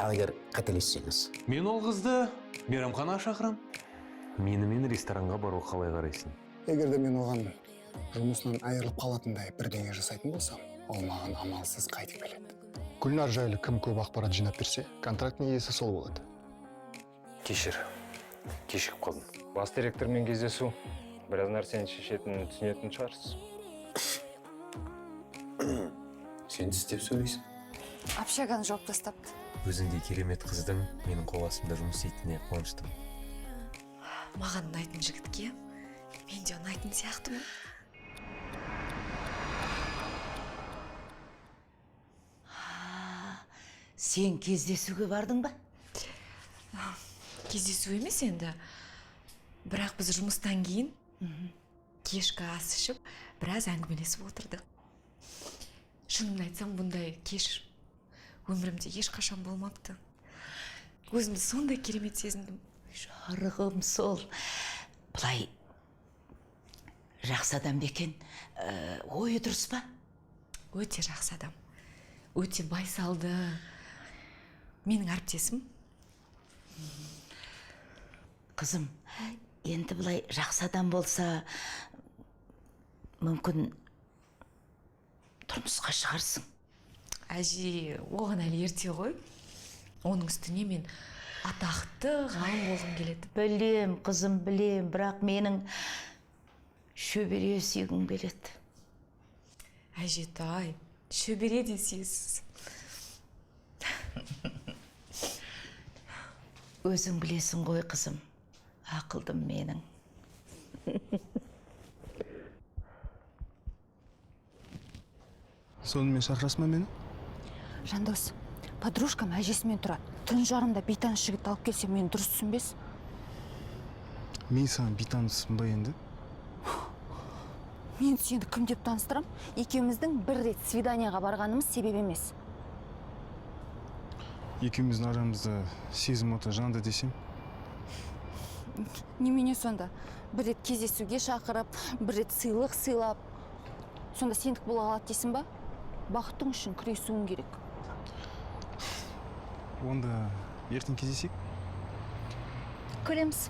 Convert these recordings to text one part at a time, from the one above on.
Ал егер қателессеңіз. Мен ол қызды мейрамханаға шақырам. Мен ресторанға баруға қалай қарайсың? Егер де мен оған жұмысынан айырылып қалатындай бірдеңе жасайтын болсам, ол маған амалсыз қайтып келеді. Гүлнар жайлы кім көп ақпарат жинап берсе, контрактның иесі сол болады. Кешігіп қалдым. Бас директормен кездесу, біраз нәрсені шешетінін түсінетін шығарсыз. Сен істеп сөйлейсің. Общаганы жауып тастапты. Өзіңдей керемет қыздың менің қол астымда жұмыс істейтініне қуаныштым. Маған ұнайтын жігітке мен де ұнайтын сияқтымын. Сен кездесуге бардың ба? Кездесу емес енді. Бірақ біз жұмыстан кейін кешкі ас ішіп, біраз әңгімелесіп отырдық. Шынымды айтсам, бұндай кеш өмірімде ешқашан болмапты. Өзімді сондай керемет сезіндім. Жарығым сол. Бұлай жақсы адам бекен, ойы дұрыс па? Өте жақсы адам. Өте байсалды. Менің әріптесім. Қызым, енді бұлай жақсы адам болса, мүмкін тұрмысқа шығарсың. Әже, оған әлі ерте ғой. Оның үстіне мен атақты ғалым болғым келеді. Білем, қызым, білем, бірақ менің шөбере сүйгім келеді. Әжетай, шөбере десесіз. Өзің білесің ғой, қызым, ақылдым менің. Сонымен шақырасың ба мені? Жандос, подружкам әжесімен тұрады. Түн жарымда бейтаныс жігіт алып келсе, мені дұрыс түсінбес. Мен саған бейтаныспын ба енді? Мен сені кім деп таныстырам? Екеуміздің бір рет свиданияға барғанымыз себеп емес. Екеуміздің арамызда сезім оты жанды десем? Немене сонда? Бір рет кездесуге шақырып, бір рет сыйлық сыйлап. Сонда сендік бола алады дейсің ба? Бақыттың үшін күресуің керек. Онда ертең кездесейік? Көреміз.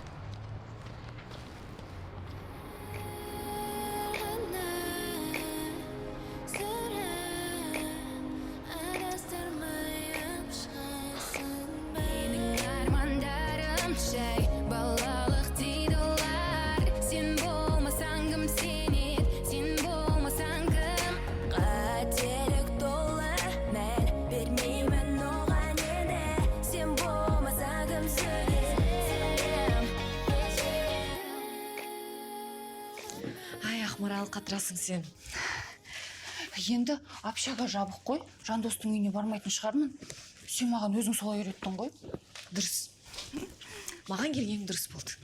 Ақмарал, қатырасың сен. Енді общага жабық қой. Жандостың үйіне бармайтын шығармын. Сен маған өзің солай үйреттің ғой. Дұрыс. Маған келгенің дұрыс болды.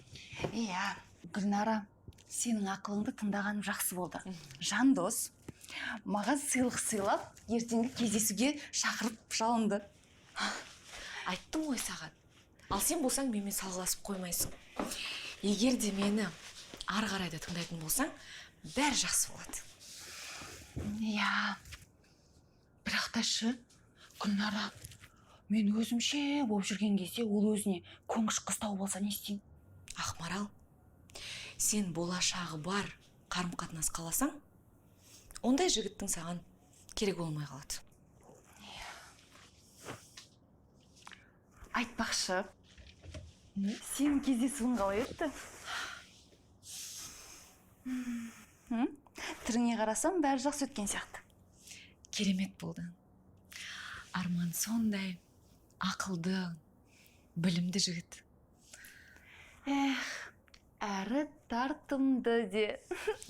Иә, Гүлнара, сенің ақылыңды тыңдағаным жақсы болды. Жандос маған сыйлық сыйлап, ертеңгі кездесуге шақырып жалынды. Айттым ғой саған. Ал сен болсаң менімен салғыласып қоймайсың. Егер де мені ары қарайда тыңдайтын болсаң, бәрі жақсы болады. Иә. Бірақ та шы, Гүлнара, мен өзімше болып жүрген кезде ол өзіне көңіш қыстау болса не істейін? Ақмарал, сен болашағы бар қарым-қатынас қаласаң, ондай жігіттің саған керек болмай қалады. Айтпақшы, сенің кездесуің қалай өтті? Түріңе қарасам, бәрі жақсы өткен сияқты. Керемет болды. Арман сондай ақылды, білімді жігіт. Әрі тартымды де.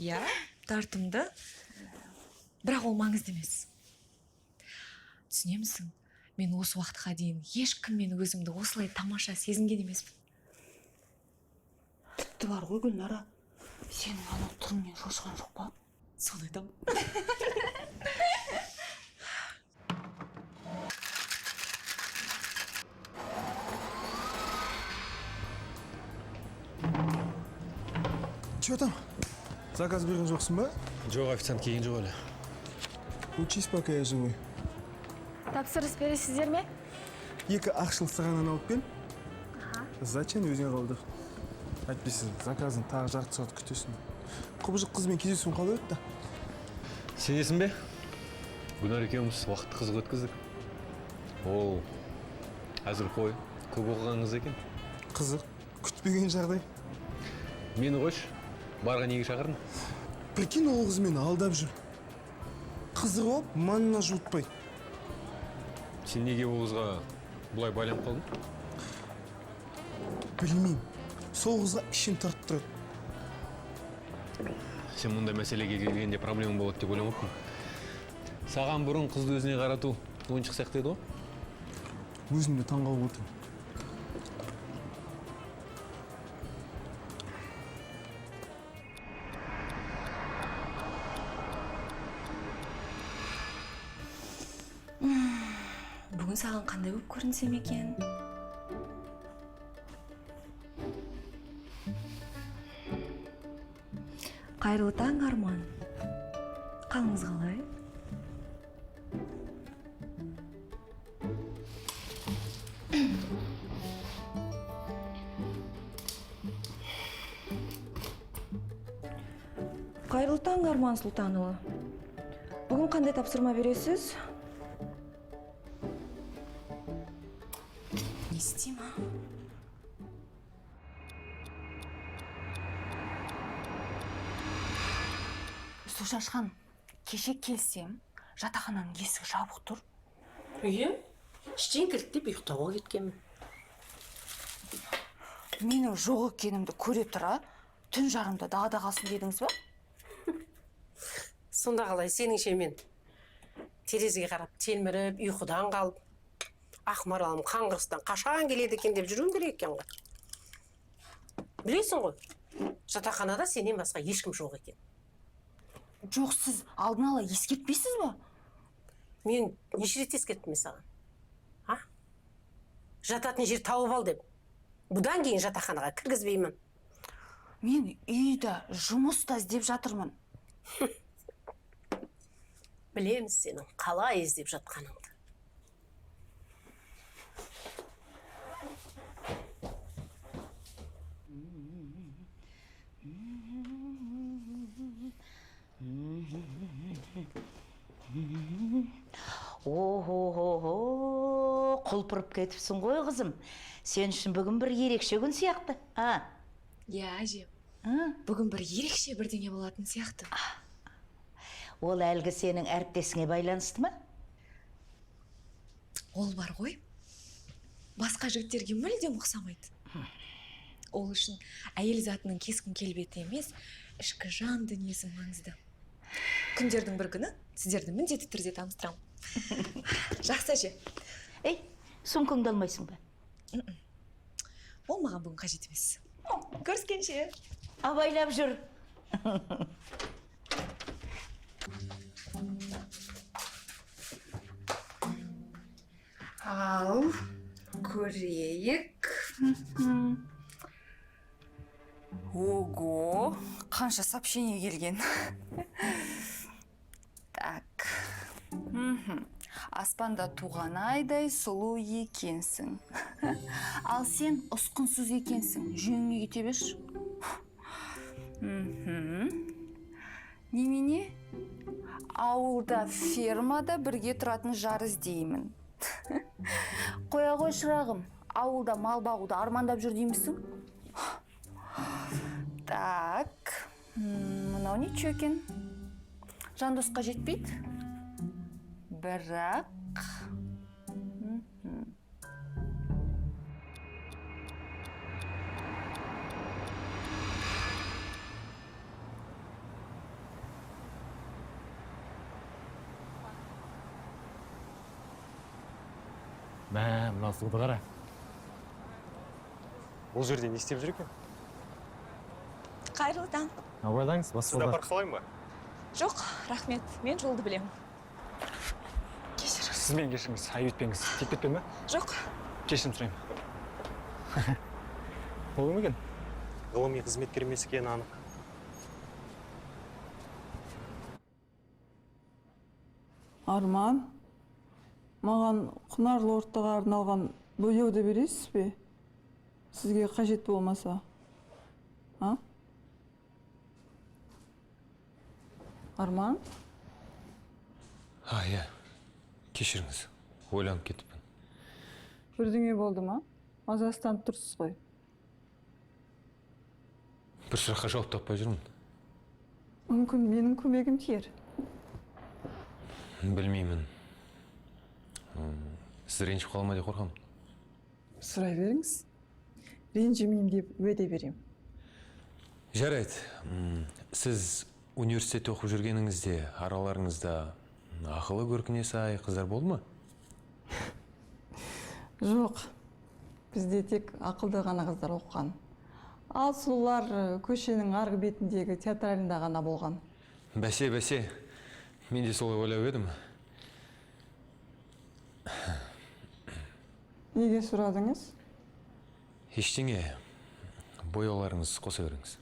Иә, тартымды, бірақ ол маңызды емес. Түсінемісің, мен осы уақытқа дейін ешкіммен өзімді осылай тамаша сезінген емеспін. Тіпті бар ғой, Гүлнара, сенің анау түріңнен шошқан жоқ па? Соны айтамын. Че там? Заказ берген жоқсың ба? Жоқ, официант келген жоқ әлі. Учись, пока я живой. Тапсырыс бересіздер ме? 2 ақшылық сағаннан алып кел. Зачем өзің қалдыр? Әйтпесе заказын тағы жарты сағат күтесің. Құбыжық қызбен кездесуім қалай өтті? Сенесің бе? Гүлнар екеуміз уақытты қызық өткіздік. Ол әзір қой, көп оқыған қыз екен. Қызық, күтпеген жағдай. Мені қойшы, барға неге шақырдың? Прикинь, ол қыз мені алдап жүр. Қызығы болып, маңына жуытпай. Сен неге ол қызға бұлай байланып қалдың? Білмеймін. Сол қызға ішім тартып тұрады. Сен мұндай мәселеге келгенде проблема болады деп ойламаппын. Саған бұрын қызды өзіне қарату ойыншық сияқты еді ғой? Өзімді таңғалып отырмын. Бүгін саған қандай болып көрінсем екен? Қайырлы таң, Арман. Қалыңыз қалай? Қайырлы таң, Арман Сұлтанұлы. Бүгін қандай тапсырма бересіз? Не істеймін, а? Су шашқан, кеше келсем, жатақхананың есігі жабық тұр. Үйе, іштен кілттеп ұйықтауға кеткенмін. Менің жоқ екенімді көре тұра, түн жарымда далада қалсын дедіңіз ба? Сонда қалай сеніңше мен терезеге қарап телміріп, ұйқыдан қалып, ақмаралым қаңғырыстан қашан келеді екен деп жүруім керек екен ғой. Білесің ғой, жатақханада сенен басқа ешкім жоқ екен. Жоқ, сіз алдын ала ескертпейсіз ба? Мен неше рет ескерттім саған? А? Жататын жер тауып ал деп. Бұдан кейін жатақханаға кіргізбеймін. Мен үйді, жұмыста іздеп жатырмын. Білеміз сенің қалай іздеп жатқаныңды. О-хо-хо-хо, құлпырып кетіпсің ғой, қызым. Сен үшін бүгін бір ерекше күн сияқты. Иә, әжем. Бүгін бір ерекше бірдеңе болатын сияқты. Ол әлгі сенің әріптесіңе байланысты ма? Ол бар ғой. Басқа жігіттерге мүлдем ұқсамайды. Ол үшін әйел затының кескін келбеті емес, ішкі жан дүниесі маңызды. Күндердің бір күні сіздерді міндетті түрде таныстырамын. Жақсы әже. Ей, сумкаңды алмайсың ба? Ол маған бүгін қажет емес. Көріскенше. Абайлап жүр. Ал, көрейік. Ого, қанша сообщение келген. Так. Аспанда туған айдай сұлу екенсің. Ал сен ұсқынсыз екенсің. Жөніңе кете берші. Немене? Ауылда, фермада бірге тұратын жар іздеймін. Қоя ғой шырағым, ауылда мал бағуды армандап жүр деймісің? Так, мынау нече екен? Жандосқа жетпейді? Бірақ... Мына суды қара. Бұл жерде не істеп жүр екен? Қайырлы таң. Абайлаңыз, басқа Сізді апарып салайын ба? Жоқ, рахмет. Мен жолды білемін. Сіз мен кешіріңіз, ай өтпеңіз. Тек кетпен бе? Жоқ. Кешірім сұраймын. Ол кім екен? Ғылыми қызметкер емес екені анық. Арман, маған құнарлы ортаға арналған бояуды бересіз бе? Сізге қажет болмаса. А? Арман? Иә, кешіріңіз, ойланып кетіппін. Бірдеңе болды ма? Мазасызданып тұрсыз ғой. Бір сұраққа жауап таппай жүрмін. Мүмкін менің көмегім тиер. Білмеймін. Сіз ренжіп қалма деп қорқамын. Сұрай беріңіз. Ренжімеймін деп уәде берем. Жарайды. Сіз университетте оқып жүргеніңізде араларыңызда ақылы көркіне сай қыздар болды ма? Жоқ. Бізде тек ақылды ғана қыздар оқыған. Ал сұлулар көшенің арғы бетіндегі театралында ғана болған. Бәсе. Мен де солай ойлап едім. Неге сұрадыңыз? Ештеңе. Бояуларыңыз қоса беріңіз.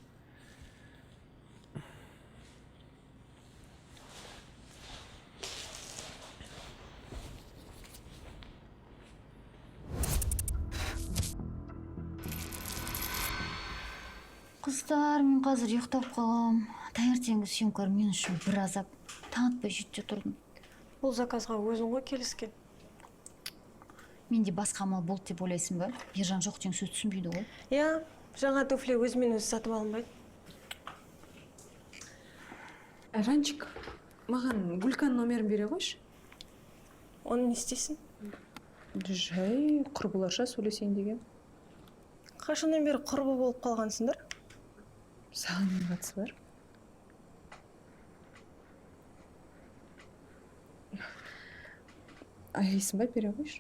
Қыздар, мен қазір ұйықтап қалам. Таңертеңгі съемкалар мен үшін бір азап. Таң атпай жетте тұрдым. Бұл заказға өзің ғой келіскен. Менде басқа амал болды деп ойлайсың ба? Ержан жоқ деген сөз түсінбейді ғой. Иә, жаңа туфли өзімен өзі сатып алынбайды. Жанчик, маған Гүлканың номерін бере қойшы. Оны не істейсің? Жай, құрбыларша сөйлесейін деген. Қашаннан бері құрбы болып қалғансыңдар? Саған не қатысы бар? Аяйсың ба, бере қойшы.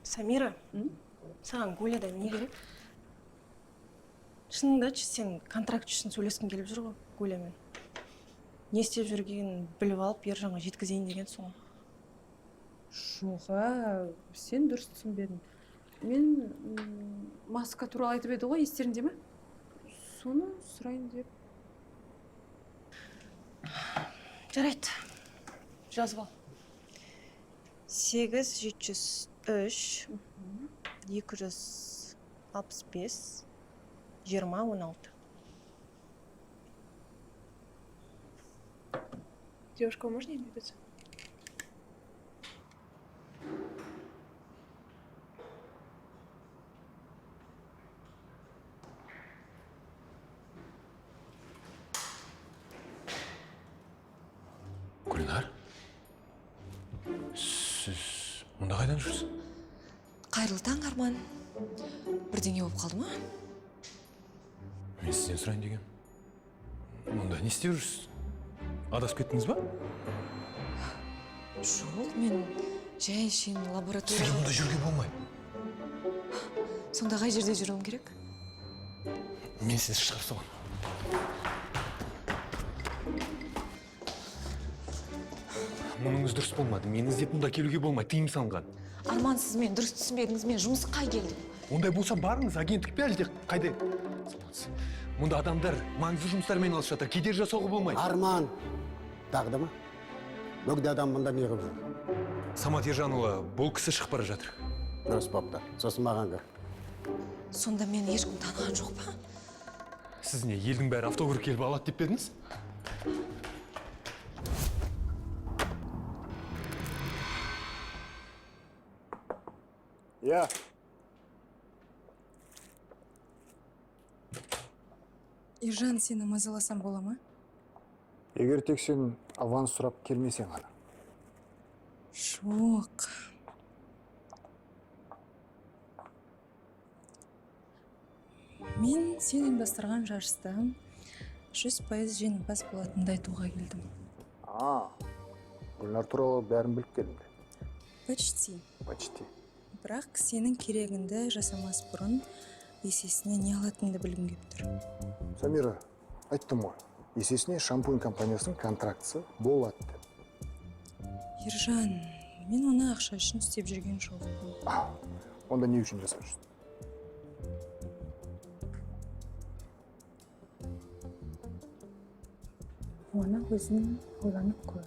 Самира, саған Гулядан не керек? Шыныңды айтшы, сен контракт үшін сөйлескің келіп жүр ғой Гулямен. Не істеп жүргенін біліп алып, Ержанға жеткізейін деген соң. Жоға, сен дұрыс түсінбедің. Мен маска туралы айтып еді ғой, естеріңде ме? Соны сұрайын деп. Жарайды, жазып ал. 8-703 265 20-16. Девушка, можно не двигаться? Гүлнар? Сіз мұнда қайдан жүрсіз? Қайырлы таң, Арман. Бірдеңе болып қалды ма? Мен сізден сұрайын деген. Мұнда не істеп жүрсіз? Адасып кеттіңіз ба? Жоқ, мен жай шен лаборатория... Сізге мұнда жүрге болмай. Сонда қай жерде жүруім керек? Мен сізді шығарып салам. Мұныңыз дұрыс болмады. Мен іздеп мұнда келуге болмай, тыйым салынған. Арман, сіз мен дұрыс түсінбедіңіз, мен жұмысқа келдім. Ондай болса барыңыз, агенттік пе әлде қайда? Мұнда адамдар маңызды жұмыстармен алысып жатыр, кедергі жасауға болмайды. Арман, дағды ма? Бөгде адам мұнда не қылып жүр? Самат Ержанұлы, бұл кісі шығып бара жатыр. Дұрыс бапты. Сосын маған кір. Сонда мен ешкім таныған жоқ па? Сіз не, елдің бәрі автокөлік келіп алады деп бердіңіз? Иә. Ержан, сені мазаласам бола ма? Егер тек сен аванс сұрап келмесең ғана. Жоқ. Мен сен ұйымдастырған жарыста 100% жеңімпаз болатынымды айтуға келдім. Гүлнар туралы бәрін біліп келдім. Почти. Бірақ сенің керегіңді жасамас бұрын есесіне не алатыныңды білгім келіп тұр. Самира, айттым ғой, есесіне шампунь компаниясының контрактісі болады деп. Ержан, мен оны ақша үшін істеп жүрген жоқпын. Онда не үшін жасап жүрсің? Оны өзің ойланып көр.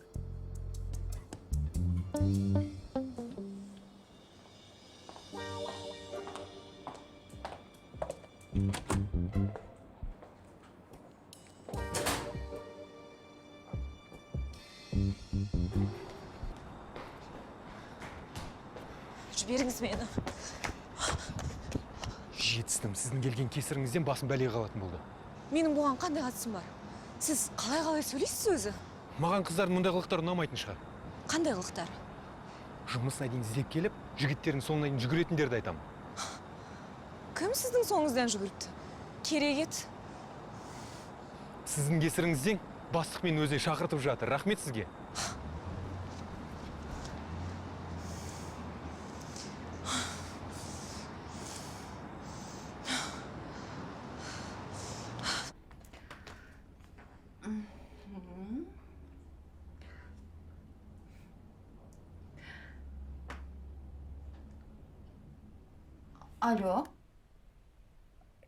Жіберіңіз мені. Жетістім. Сіздің келген кесіріңізден басым бәлеге қалатын болды. Менің бұған қандай қатысым бар? Сіз қалай сөйлейсіз өзі? Маған қыздардың мұндай қылықтары ұнамайтын шығар. Қандай қылықтар? Жұмысына дейін іздеп келіп, жігіттердің соңына дейін жүгіретіндерді айтамын. Кім сіздің соңыңыздан жүгіріпті? Керек ет. Сіздің кесіріңізден бастық мені өзі шақыртып жатыр. Рахмет сізге. Алло.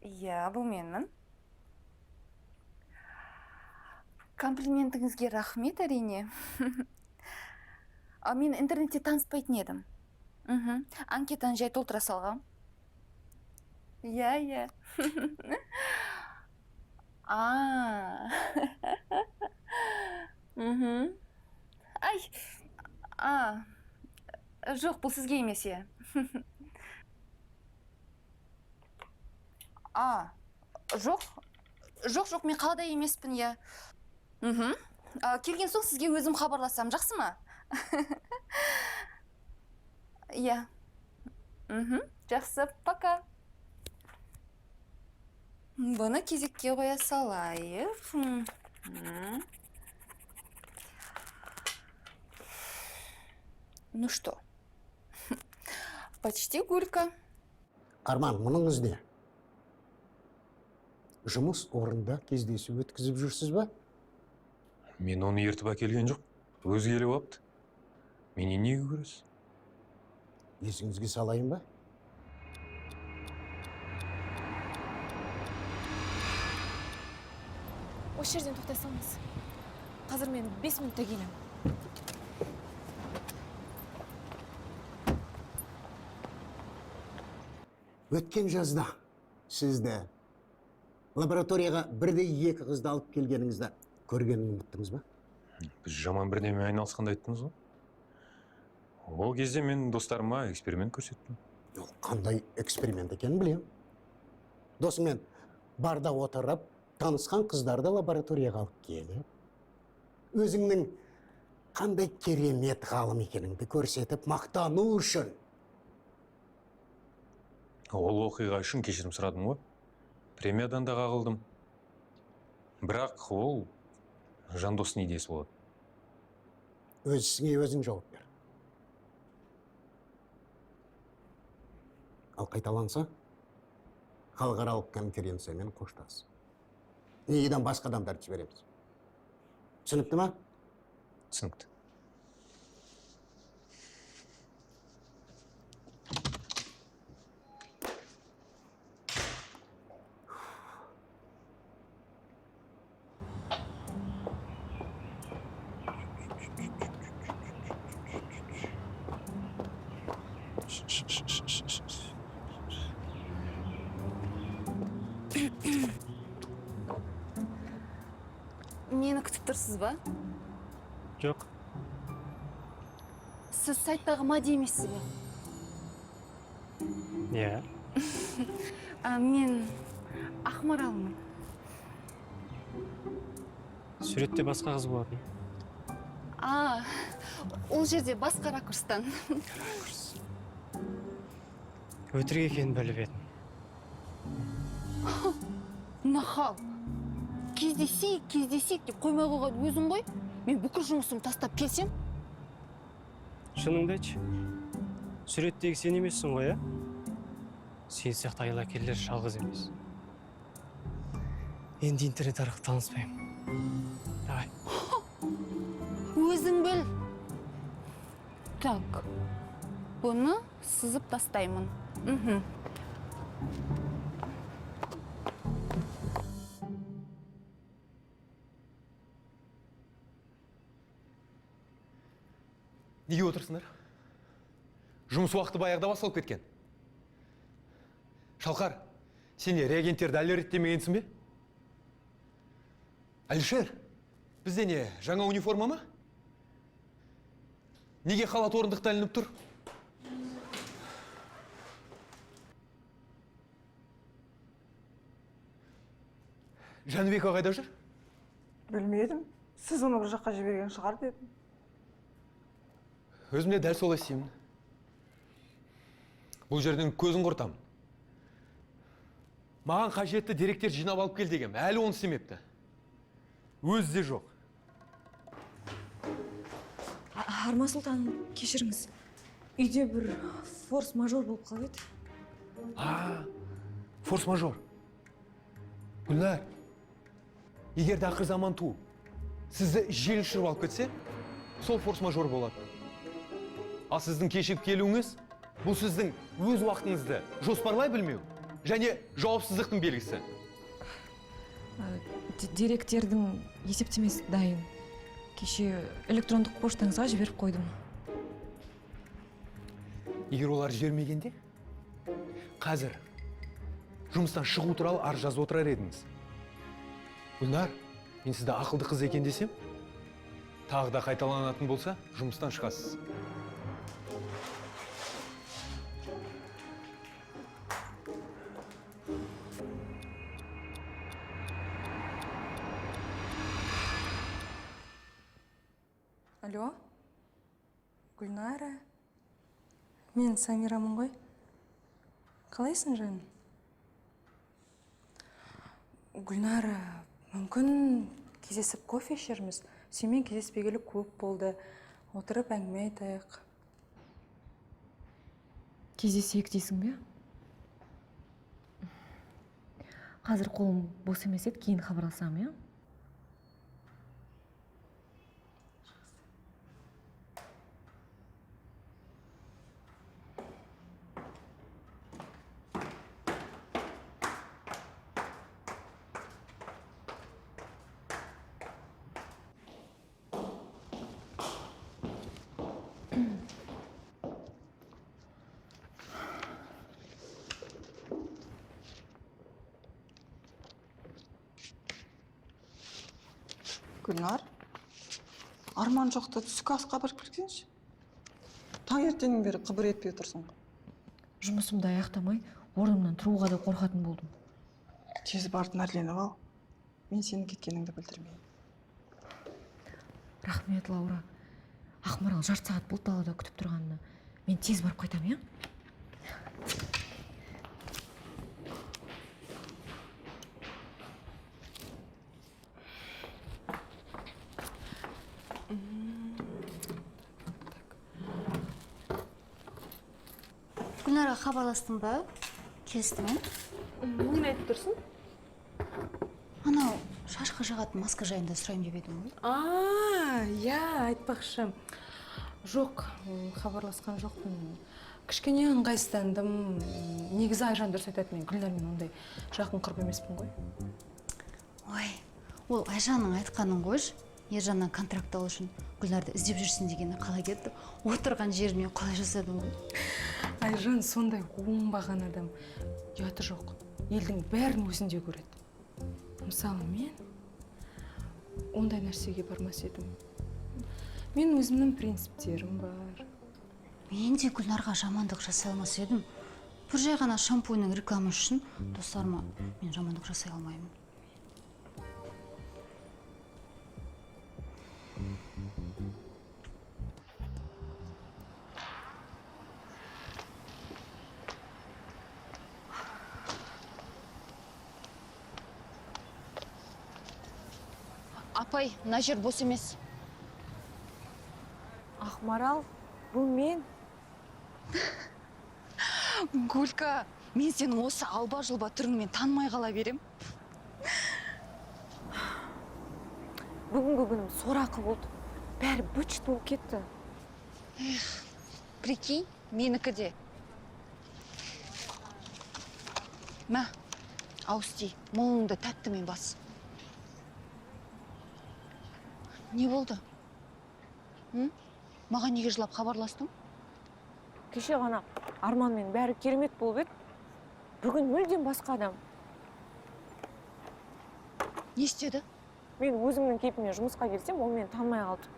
Иә, бұл менмін. Комплиментіңізге рахмет әрине. Мен интернетте таныспайтын едім. Анкетаны жай толтыра салғам. Иә. Жоқ, бұл сізге емес, иә. Жоқ, мен қалада емеспін, иә. Келген соң сізге өзім хабарласам, жақсы ма? Иә. Жақсы, пока. Бұны кезекке қоя салайық. Ну что? Почти Гулька. Арман, мұныңыз не? Жұмыс орында кездесу өткізіп жүрсіз ба? Мен оны ертіп әкелген жоқ. Өзі келіп алыпты. Менен неге көресіз? Есіңізге салайын ба? Осы жерден тоқтасаңыз. Қазір мен 5 минутта келем. Өткен жазда сізді лабораторияға бірдей 2 қызды алып келгеніңізді көргенін ұмыттыңыз ба? Біз жаман бірдеме айналысқанда айттыңыз ғой. Ол кезде мен достарыма эксперимент көрсеттім. Қандай эксперимент екенін білем. Досымен барда отырып, танысқан қыздарды лабораторияға алып келіп, өзіңнің қандай керемет ғалым екеніңді көрсетіп, мақтану үшін. Ол оқиға үшін кешірім сұрадым ғой. Премиядан да қағылдым. Бірақ ол жандостың идеясы болады. Өз ісіңе өзің жауап бер. Ал қайталанса, халықаралық конференциямен қоштас. Неден басқа адамдарды жібереміз. Түсінікті ма? Түсінікті. Мені күтіп тұрсыз ба? Жоқ. Сіз сайттағы Мади емессіз ба? Иә. Мен Ақмаралмын. Суретте басқа қыз болатын. Ол жерде басқа ракурстан. Өтірік екенін біліп едім. Нахал. Кездесейік деп қоймай қойған өзің ғой. Мен бүкіл жұмысымды тастап келсем. Шыныңды айтшы. Суреттегі сен емессің ғой, ә? Сен сияқты айлакерлер жалғыз емес. Енді интернет арқылы таныспаймын. Давай. Өзің біл. Так. Бұны сызып тастаймын. Неге отырсыңдар? Жұмыс уақыты баяғыда басталып кеткен. Шалқар, сен не реагенттерді әлі реттемегенсің бе? Әлішер, бізде не, жаңа униформа ма? Неге халат орындықта ілініп тұр? Жәнібек қайда жүр? Білмедім. Сіз оны бір жаққа жіберген шығар дедім. Өзім де дәл солай істеймін. Бұл жерден көзін құртамын. Маған қажетті деректер жинап алып кел дегем, әлі оны істемепті. Өзі де жоқ. Арма Сұлтан, кешіріңіз. Үйде бір форс-мажор болып қалып еді. Форс-мажор. Гүлнар, егер ақыр заман туып, сізді жел ұшырып алып кетсе, сол форс-мажор болады. Ал сіздің кешігіп келуіңіз, бұл сіздің өз уақытыңызды жоспарлай білмеу және жауапсыздықтың белгісі. Деректердің есептемесі дайын. Кеше электрондық поштаңызға жіберіп қойдым. Егер олар жібермегенде, қазір жұмыстан шығу туралы арыз жазып отырар едіңіз. Гүлнар, мен сізді ақылды қыз екен десем, тағы да қайталанатын болса, жұмыстан шығасыз. Алло, Гүлнара, мен Самирамын ғой. Қалайсың, жаным? Гүлнара, мүмкін кездесіп кофе ішерміз. Сенімен кездеспегелі көп болды. Отырып әңгіме айтайық. Кездесейік дейсің бе? Қазір қолым бос емес еді, кейін хабарласам, иә? Гүлнар, арман жоқты түскі асқа барып келсеңші. Таңертеңнен бері қыбыр етпей отырсың. Жұмысымды аяқтамай, орнымнан тұруға да қорқатын болдым. Тез барып нәрленіп ал. Мен сенің кеткеніңді білдірмеймін. Рахмет, Лаура. Ақмарал жарты сағат болды далада күтіп тұрғанына. Мен тез барып қайтам, иә? Гүлнарға хабарластың ба? Келісті ме? Немен айтып тұрсың? Анау шашқа жағатын маска жайында сұрайын деп едім ғой. Я, айтпақшы. Жоқ, хабарласқан жоқпын. Кішкене ыңғайсыздандым. Негізі Айжан дұрыс айтады, мен Гүлнармен ондай жақын құрбы емеспін ғой. Ой, ол Айжанның айтқанын қойшы. Ержаннан контракт алу үшін Гүлнарды іздеп жүрсін дегені қалай кетті? Отырған жеріне қалай жасадың ғой? Айжан сондай оңбаған адам. Ұяты жоқ. Елдің бәрін өзінде көреді. Мысалы, мен ондай нәрсеге бармас едім. Мен өзімнің принциптерім бар. Мен де Гүлнарға жамандық жасай алмас едім. Бір жай ғана шампуньның рекламасы үшін достарыма мен жамандық жасай алмаймын. Апай, мына жер бос емес. Ақмарал, бұл мен. Гүлка, мен сенің осы алба-жұлба түріңмен танымай қала берем. Бүгінгі күнім сорақы болды. Бәрі бүчіт болып кетті. Прикинь, менікі де. Мә, ауысти, молыңды тәттімен бас. Не болды? Маған неге жылап хабарластың? Кеше ғана арманмен бәрі керемет болып еді. Бүгін мүлдем басқа адам. Не істеді? Мен өзімнің кейпіммен жұмысқа келсем, ол мені танымай қалды.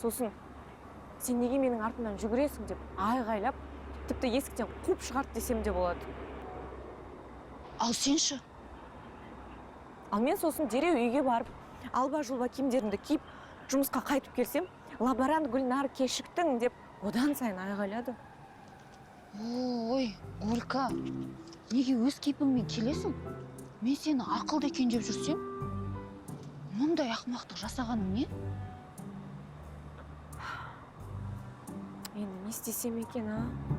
Сосын, сен неге менің артымнан жүгіресің деп айғайлап, тіпті есіктен қуып шығарт десем де болады. Ал сенші? Ал мен сосын дереу үйге барып, алба-жұлба киімдерімді киіп, жұмысқа қайтып келсем, лаборант Гүлнар кешіктің деп одан сайын айғайлады. Ой, Гүлка, неге өз кейпіңмен келесің? Мен сені ақылды екен деп жүрсем, мұндай ақымақтық жасағаның не? Енді не істесем екен, а?